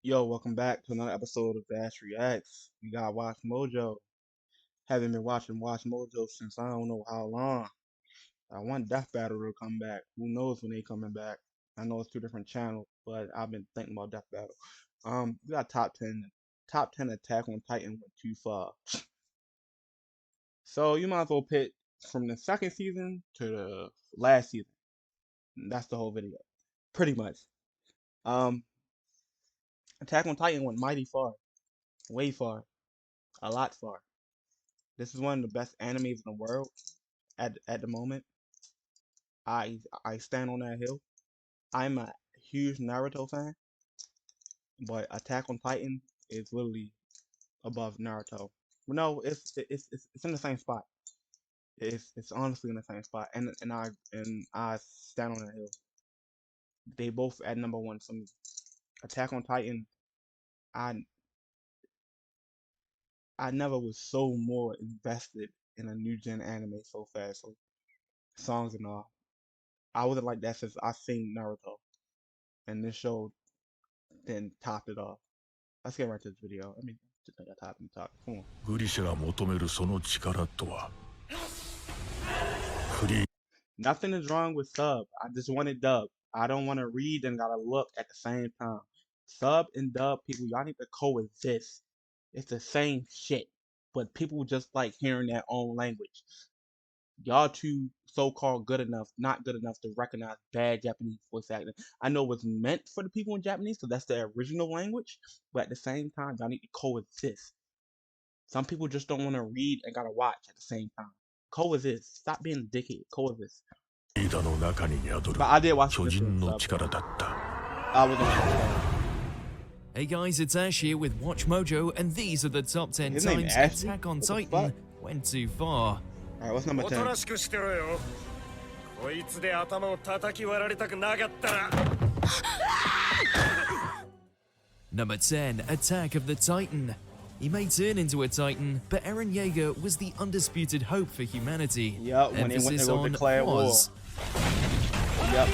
Yo, welcome back to another episode of Vass Reacts. We got Watch Mojo. Haven't been watching Watch Mojo since I don't know how long. I want Death Battle to come back. Who knows when they coming back? I know it's two different channels, but I've been thinking about Death Battle. We got top 10. Top 10 Attack on Titan went too far. So you might as well pick from the second season to the last season. That's the whole video. Pretty much. Attack on Titan went mighty far. Way far. A lot far. This is one of the best animes in the world at the moment. I stand on that hill. I'm a huge Naruto fan, but Attack on Titan is literally above Naruto. No, it's in the same spot. It's honestly in the same spot, and I stand on that hill. They both at number one for me. Attack on Titan. I never was so more invested in a new gen anime so fast. So songs and all. I wasn't like that since I seen Naruto. And this show then topped it off. Let's get right to this video. I mean, I got top and top. Come on. グリシャが求めるその力とは Nothing is wrong with sub. I just want it dub. I don't want to read and gotta look at the same time. Sub and dub people, y'all need to coexist. It's the same shit, but people just like hearing their own language. Y'all too so-called good enough, not good enough to recognize bad Japanese voice acting. I know it's meant for the people in Japanese, because that's their original language, but at the same time, y'all need to coexist. Some people just don't want to read and gotta watch at the same time. Coexist. Stop being a dickhead. Coexist. But I did watch this. I was on. Hey guys, it's Ash here with Watch Mojo, and these are the top 10 His times name Ash? Attack on What the Titan fuck? went too far. Alright, what's number 10? Number 10, Attack of the Titan. He may turn into a Titan, but Eren Yeager was the undisputed hope for humanity. Yup, when they went to go declare war. Yup.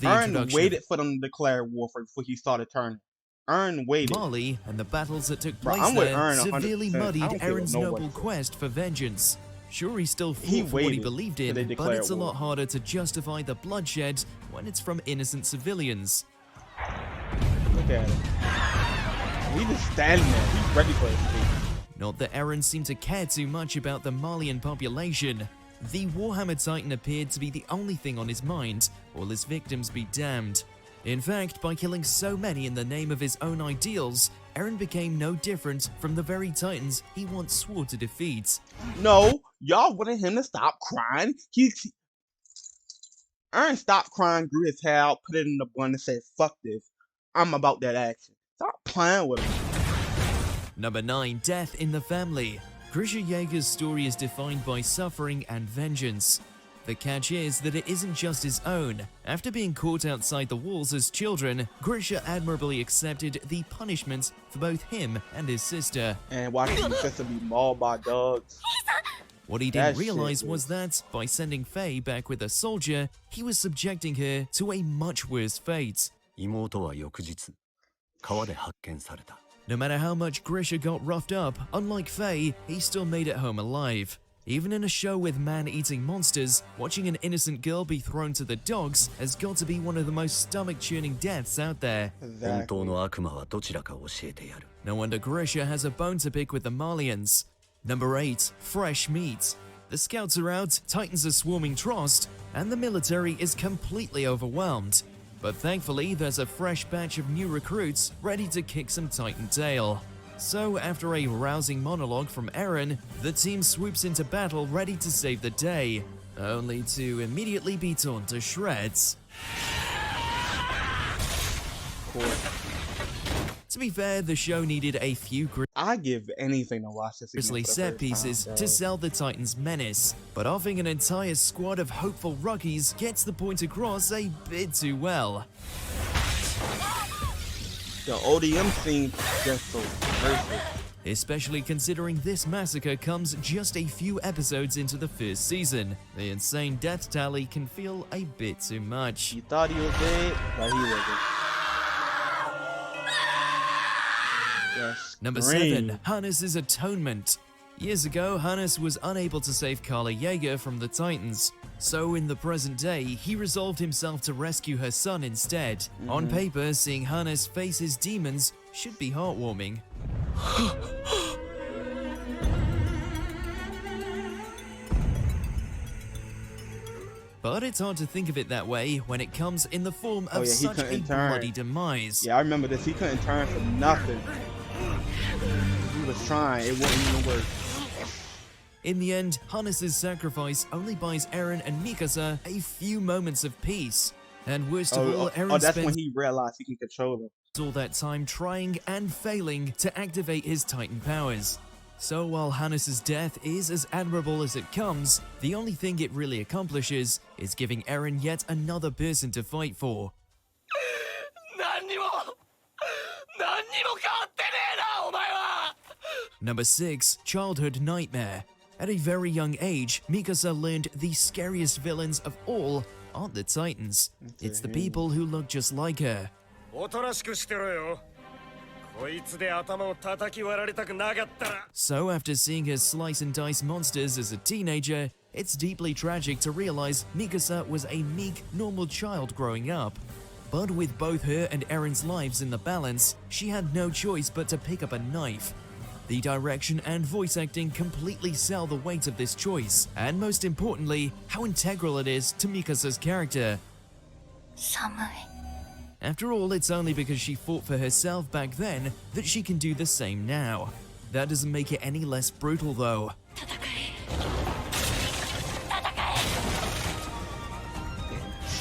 Eren waited for them to declare war before he started turning. Eren waited. Mali and the battles that took Bro, place I'm with there Eren severely 100%. muddied I don't care what Eren's nobody noble says. quest for vengeance. Sure, he still fought He for what he waited believed till they in, but declared it's a war. lot harder to justify the bloodshed when it's from innocent civilians. Look at him. He just standing there. He's ready for it. Not that Eren seemed to care too much about the Malian population. The Warhammer Titan appeared to be the only thing on his mind, all his victims be damned. In fact, by killing so many in the name of his own ideals, Eren became no different from the very Titans he once swore to defeat. No, y'all wanted him to stop crying. Eren stopped crying, grew his hair out, put it in the bun, and said, "Fuck this. I'm about that action." Stop playing with him. Number 9, Death in the Family. Grisha Yeager's story is defined by suffering and vengeance. The catch is that it isn't just his own. After being caught outside the walls as children, Grisha admirably accepted the punishment for both him and his sister. And watching his sister be mauled by dogs. What he didn't That realize shit was that, by sending Faye back with a soldier, he was subjecting her to a much worse fate. 妹は翌日川で発見された No matter how much Grisha got roughed up, unlike Faye, he still made it home alive. Even in a show with man-eating monsters, watching an innocent girl be thrown to the dogs has got to be one of the most stomach-churning deaths out there. 本当の悪魔はどちらか教えてやる No wonder Grisha has a bone to pick with the Malians. Number 8, Fresh Meat. The scouts are out, Titans are swarming Trost, and the military is completely overwhelmed. But thankfully, there's a fresh batch of new recruits ready to kick some Titan tail. So, after a rousing monologue from Eren, the team swoops into battle ready to save the day, only to immediately be torn to shreds. To be fair, the show needed a few I give anything to watch this again grisly for the set first pieces time, to sell the Titans' menace, but offering an entire squad of hopeful rookies gets the point across a bit too well. The ODM scene just so perfect. especially considering this massacre comes just a few episodes into the first season. The insane death tally can feel a bit too much. He thought he was dead, but he wasn't. Yes. Number 7. Hannes' atonement. Years ago, Hannes was unable to save Carla Jaeger from the Titans, so in the present day, he resolved himself to rescue her son instead. On paper, seeing Hannes face his demons should be heartwarming. But it's hard to think of it that way when it comes in the form of such a bloody demise. Yeah, I remember this. He couldn't turn for nothing. He was trying. It wouldn't even work. In the end, Hannes' sacrifice only buys Eren and Mikasa a few moments of peace. And worst of all, Eren that's spends when he realized he can control them. all that time trying and failing to activate his Titan powers. So while Hannes' death is as admirable as it comes, the only thing it really accomplishes is giving Eren yet another person to fight for. Number 6. Childhood Nightmare. At a very young age, Mikasa learned the scariest villains of all aren't the Titans. It's the people who look just like her. So after seeing her slice and dice monsters as a teenager, it's deeply tragic to realize Mikasa was a meek, normal child growing up. But with both her and Eren's lives in the balance, she had no choice but to pick up a knife. The direction and voice acting completely sell the weight of this choice, and most importantly, how integral it is to Mikasa's character. After all, it's only because she fought for herself back then that she can do the same now. That doesn't make it any less brutal though.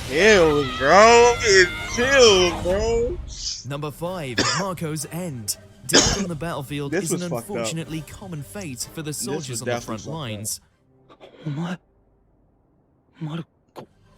Chills, bro. It's chills, bro. Number 5. Marco's End. Death on the battlefield This is an was fucked up. unfortunately common fate for the soldiers on the front lines.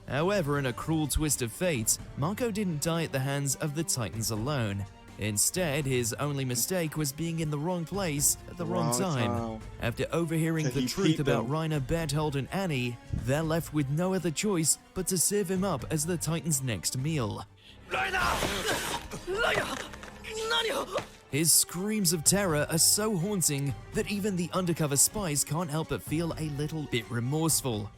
However, in a cruel twist of fate, Marco didn't die at the hands of the Titans alone. Instead, his only mistake was being in the wrong place at the wrong time. After overhearing So the he truth peeped about them. Reiner, Berthold, and Annie, they're left with no other choice but to serve him up as the Titans' next meal. His screams of terror are so haunting that even the undercover spies can't help but feel a little bit remorseful.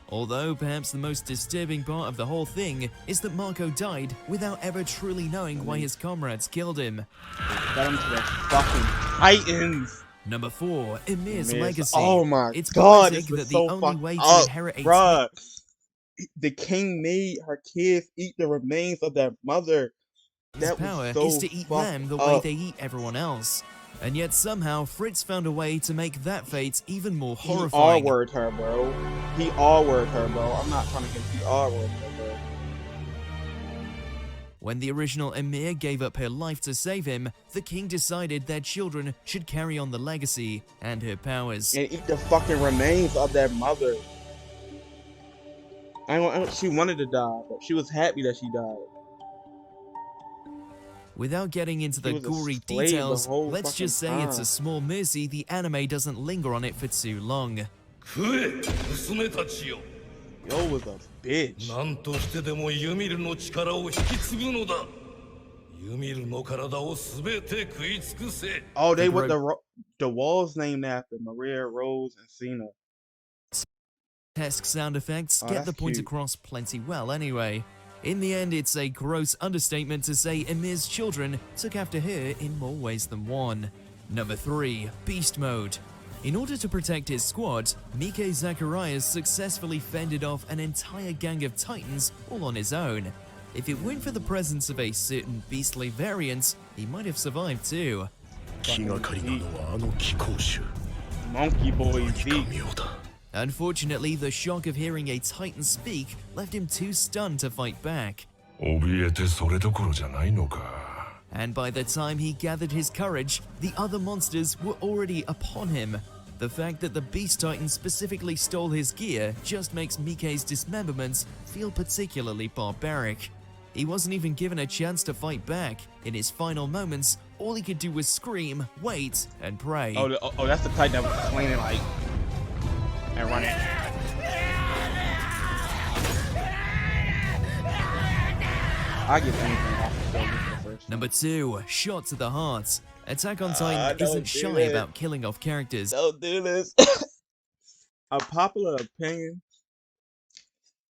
Although perhaps the most disturbing part of the whole thing is that Marco died without ever truly knowing why his comrades killed him. Got him to the fucking Titans. Number 4. Ymir's Legacy. Oh my It's god, basic this was that the so only fucked way to up, inherit a bruh. The king made her kids eat the remains of their mother. That power was so is to eat them the way they eat everyone else. And yet somehow Fritz found a way to make that fate even more horrifying. He R-word her, bro. He R-word her, bro. I'm not trying to get he R-word her, bro. When the original Ymir gave up her life to save him, the king decided their children should carry on the legacy and her powers. And eat the fucking remains of their mother. She wanted to die, but she was happy that she died. Without getting into the was a gory slave the details, whole let's just say fucking it's a time. small mercy the anime doesn't linger on it for too long. Yo was a bitch. Oh, they were the walls named after Maria, Rose, and Cena. Grotesque sound effects Oh, get that's the point cute. across plenty well anyway. In the end, it's a gross understatement to say Ymir's children took after her in more ways than one. Number 3. Beast Mode. In order to protect his squad, Mike Zacharias successfully fended off an entire gang of Titans all on his own. If it weren't for the presence of a certain beastly variant, he might have survived too. Monkey Boy Zeke. Unfortunately, the shock of hearing a Titan speak left him too stunned to fight back. 怯えてそれどころじゃないのか。 And by the time he gathered his courage, the other monsters were already upon him. The fact that the Beast Titan specifically stole his gear just makes Mike's dismemberments feel particularly barbaric. He wasn't even given a chance to fight back, In his final moments, all he could do was scream, wait, and pray. Oh, that's the type that was cleaning like and running. I get anything off the show for the first. Number 2, Shot to the Heart. Attack on Titan isn't shy about killing off characters. Don't do this. A popular opinion.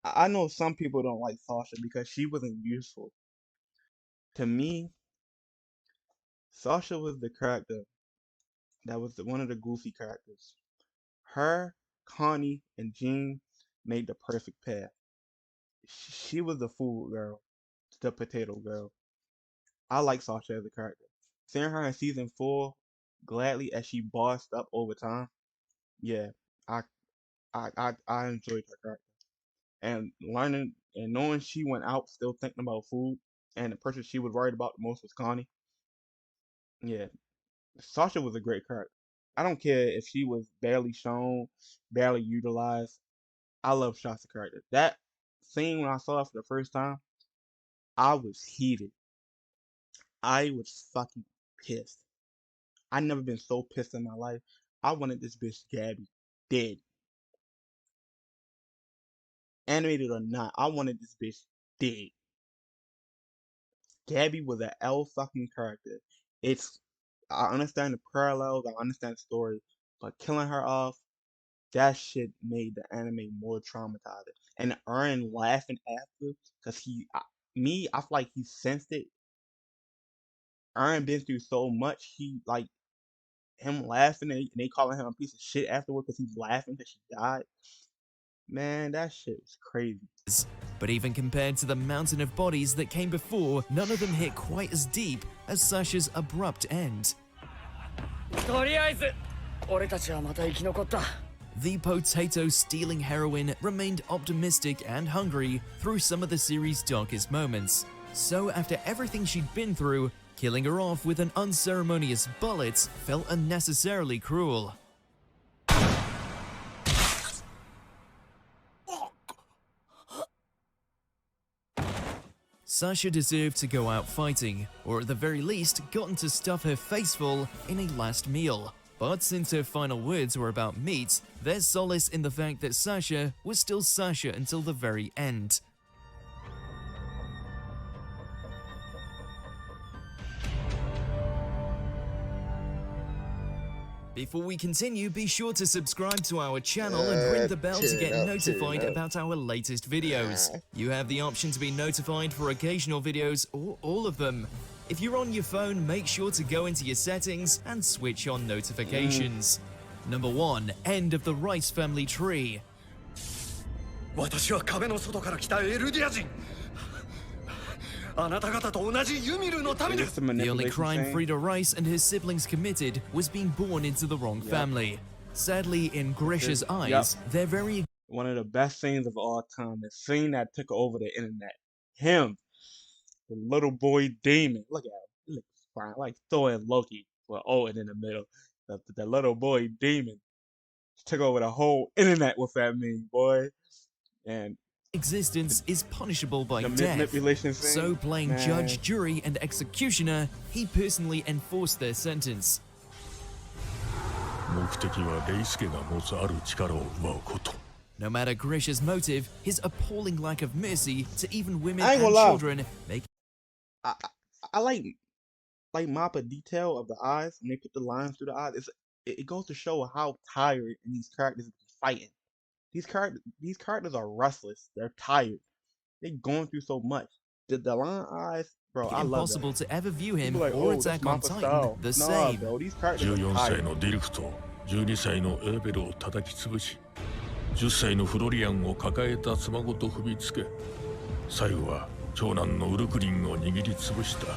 I know some people don't like Sasha because she wasn't useful. To me, Sasha was the character that was one of the goofy characters. Her, Connie, and Jean made the perfect pair. She was the food girl, the potato girl. I like Sasha as a character. Seeing her in season 4, gladly as she bossed up over time, yeah, I enjoyed her character. And learning and knowing she went out still thinking about food, and the person she was worried about the most was Connie. Yeah, Sasha was a great character. I don't care if she was barely shown, barely utilized. I love Sasha's character. That scene when I saw it for the first time, I was heated. I was fucking pissed. I never been so pissed in my life. I wanted this bitch Gabby dead. Animated or not, I wanted this bitch dead. Gabby was an L fucking character. I understand the parallels, I understand the story, but killing her off, that shit made the anime more traumatizing. And Eren laughing after, cause I feel like he sensed it. Eren been through so much, he like him laughing and they calling him a piece of shit afterward because he's laughing because she died. Man, that shit was crazy. But even compared to the mountain of bodies that came before, none of them hit quite as deep as Sasha's abrupt end. The potato-stealing heroine remained optimistic and hungry through some of the series' darkest moments. So after everything she'd been through, killing her off with an unceremonious bullet felt unnecessarily cruel. Sasha deserved to go out fighting, or at the very least, gotten to stuff her face full in a last meal. But since her final words were about meat, there's solace in the fact that Sasha was still Sasha until the very end. Before we continue, be sure to subscribe to our channel and ring the bell to get notified about our latest videos. You have the option to be notified for occasional videos or all of them. If you're on your phone, make sure to go into your settings and switch on notifications. Number 1. End of the Rice family tree. The only crime Frida Rice and her siblings committed was being born into the wrong family. Sadly, in Grisha's eyes, they're very... One of the best scenes of all time, the scene that took over the internet. Him, the little boy demon. Look at him. He looks fine. Like Thor and Loki were Odin in the middle. The little boy demon took over the whole internet with that meme, boy. And existence is punishable by the death. manipulation thing, So playing judge, jury, and executioner, he personally enforced their sentence. No matter Grisha's motive, his appalling lack of mercy to even women and children make... I like Mappa detail of the eyes, and they put the lines through the eyes. It goes to show how tired and these characters are fighting. These characters are restless. They're tired. They're going through so much. The line eyes, bro, I love that. Impossible to ever view him like, or Attack on Titan style. the Nah, same. bro, these characters are tired. 12歳のエーベルを叩き潰し、10歳のフロリアンを抱えた妻ごと踏みつけ、最後は長男のウルクリンを握り潰した。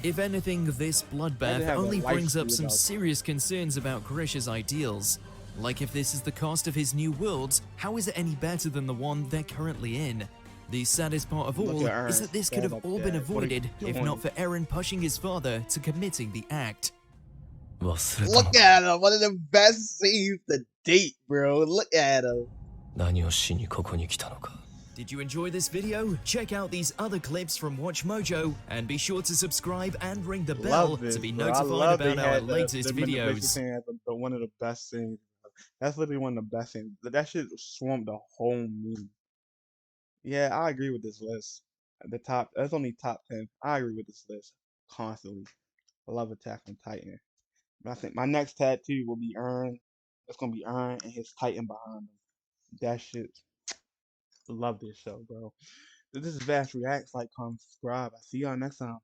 If anything, this bloodbath only brings up some serious concerns about Grisha's ideals. Like if this is the cost of his new worlds, how is it any better than the one they're currently in? The saddest part of all is that this could have all been avoided if not for Eren pushing his father to committing the act. Look at him! One of the best scenes to date, bro. Look at him. Do Did you enjoy this video? Check out these other clips from Watch Mojo and be sure to subscribe and ring the bell Love this, to be bro. I notified love they about our had latest the motivation videos. scene as one of the best scenes. That's literally one of the best scenes. That shit swamped the whole meme. Yeah, I agree with this list. The top, that's only top 10. I agree with this list constantly. I love Attack on Titan. But I think my next tattoo will be Ern. It's gonna be Ern and his Titan behind him. That shit. Love this show, bro. This is Vass Reacts. Like, comment, subscribe. I see y'all next time.